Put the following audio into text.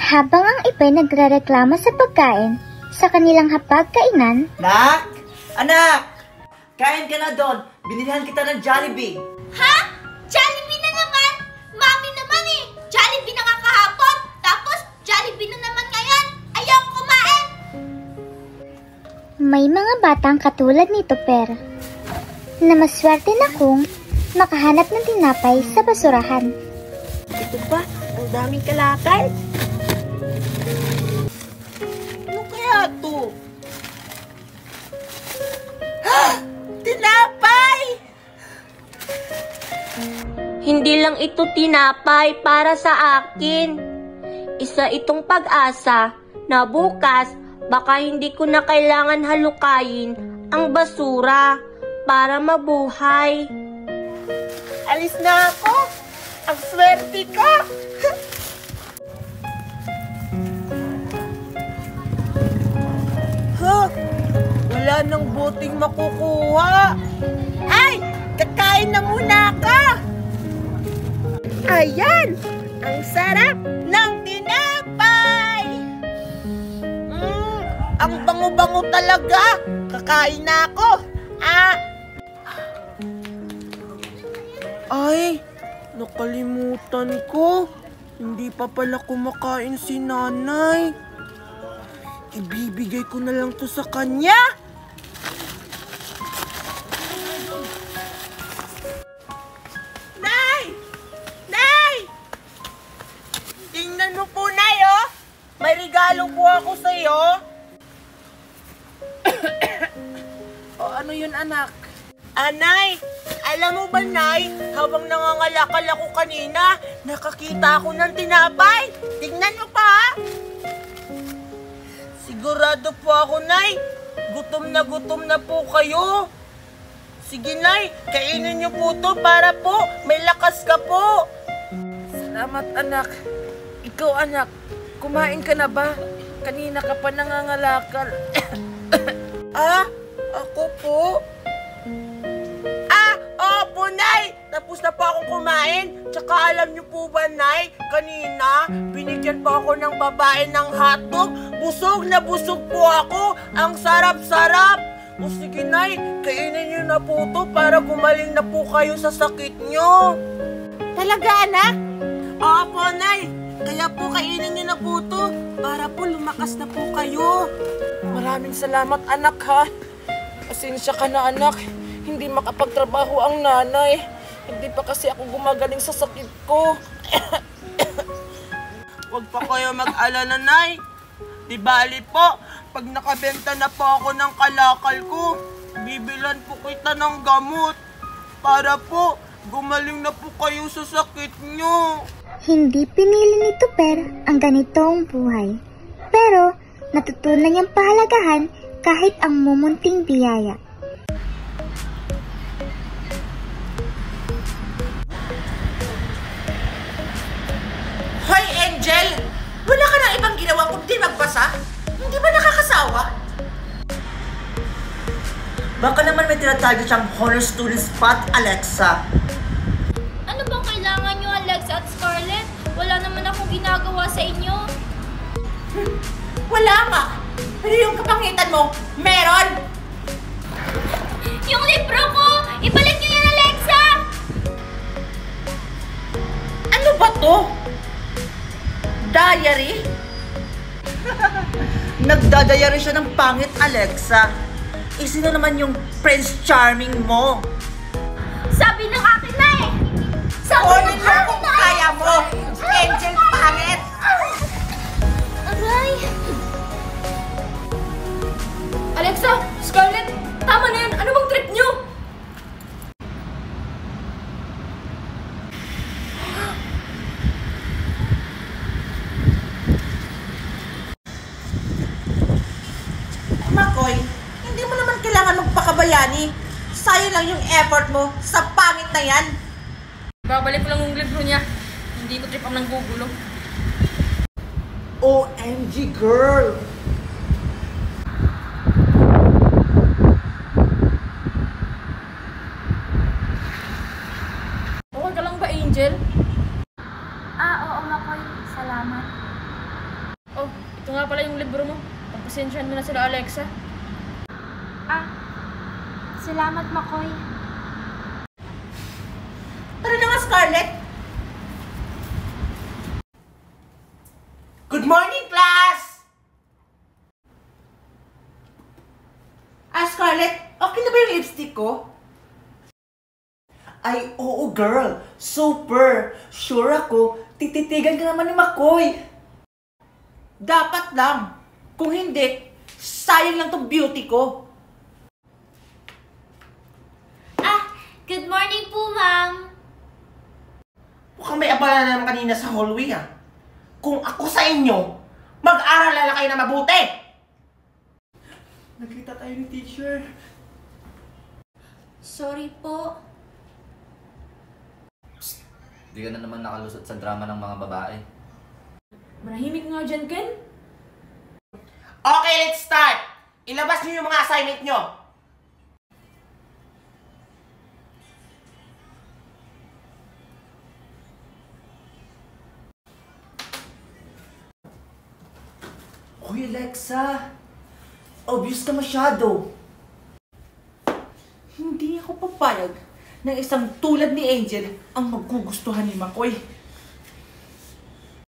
Habang ang ipay nagrereklamo sa pagkain sa kanilang hapag-kainan. Nak! Anak! Kain ka na doon. Binilihan kita ng Jollibee. Ha? Jollibee na naman? Mami naman eh. Jollibee na nga kahapon. Tapos Jollibee na naman ngayon. Ayaw kumain. May mga batang katulad ni Topper na maswerte na kung makahanap ng tinapay sa basurahan. Ito ba? Ang daming kalakal. Ano kaya to? Ha! Tinapay! Hindi lang ito tinapay para sa akin. Isa itong pag-asa na bukas baka hindi ko na kailangan halukayin ang basura para mabuhay. Alis na ako! Ang swerte ko! Ha? Wala nang buting makukuha. Ay! Kakain na muna ako! Ayan! Ang sarap ng tinapay! Ang bango-bango talaga! Kakain na ako! Ay! Nakalimutan ko. Hindi pa pala kumakain si nanay. Ibibigay ko na lang to sa kanya. Nay! Nay! Tingnan mo po, Nay, oh. May regalo po ako sa'yo. O, ano yun, anak? Anay, alam mo ba, Nay, habang nangangalakal ako kanina, nakakita ako ng tinapay. Tingnan mo pa. Sigurado po ako, Nay. Gutom na po kayo. Sige, Nay, kainin niyo po to para po may lakas ka po. Salamat, anak. Ikaw, anak, kumain ka na ba? Kanina ka pa nangangalakal. Ako po? Opo, Nay! Tapos na po akong kumain. Tsaka alam niyo po ba, Nay, kanina, binigyan po ako ng babae ng hotdog. Busog na busog po ako. Ang sarap-sarap. O sige, Nay, kainin niyo na po to para gumaling na po kayo sa sakit niyo. Talaga, anak? Opo, Nay. Kaya po kainin niyo na po to para po lumakas na po kayo. Maraming salamat, anak, ha? Pasensya ka na, anak. Hindi makapagtrabaho ang nanay. Hindi pa kasi ako gumagaling sa sakit ko. Huwag pa kayo mag-alala, Nay. Di bali po, pag nakabenta na po ako ng kalakal ko, bibilan po kita ng gamot para po gumaling na po kayo sa sakit nyo. Hindi pinili ni Topper ang ganitong buhay. Pero natutunan niyang pahalagahan kahit ang mumunting biyaya. Hoy, Angel! Wala ka nang ibang ginawa kundi magbasa? Hindi ba nakakasawa? Baka naman may tinatawag siyang honor student spot, Alexa. Ano bang kailangan nyo, Alexa at Scarlett? Wala naman akong ginagawa sa inyo. Wala nga! Pero yung kapangitan mo, meron! Yung libro ko! Ibalik nyo yan, Alexa! Ano ba to? Diary? Nagdadayari siya ng pangit, Alexa. Sino naman yung Prince Charming mo? Sabi ng akin na eh! Kunin mo kung kaya mo! Angel pangit! Aray! Alexa! Scarlett! Tama na yan! Ano bang trip nyo? Makoy, hindi mo naman kailangan magpakabayani. Sayang lang yung effort mo sa pangit na yan. Babalik ko lang yung libro niya. Hindi ko trip ang nanggugulo. OMG, girl! Okay ka lang ba, Angel? Oo, Makoy. Salamat. Ito nga pala yung libro mo. Pagpasensyahan mo na sila, Alexa. Salamat, Makoy. Tara na nga, Scarlett! Good morning, class! Scarlett, okay na ba yung lipstick ko? Ay, oo, girl. Super. Sure ako, tititigan ka naman ni Makoy. Dapat lang. Kung hindi, sayang lang tong beauty ko. Good morning po, ma'am. Mukhang may abala na naman kanina sa hallway, ah. Kung ako sa inyo, mag-aral na kayo na mabuti! Nakita tayo ni teacher. Sorry po. Di ka na naman nakalusot sa drama ng mga babae. Manahimik nga dyan, Ken. Okay, let's start! Ilabas niyo yung mga assignment niyo. Hoy, Alexa! Obvious ka masyado. Hindi ako papayag na isang tulad ni Angel ang magugustuhan ni Makoy.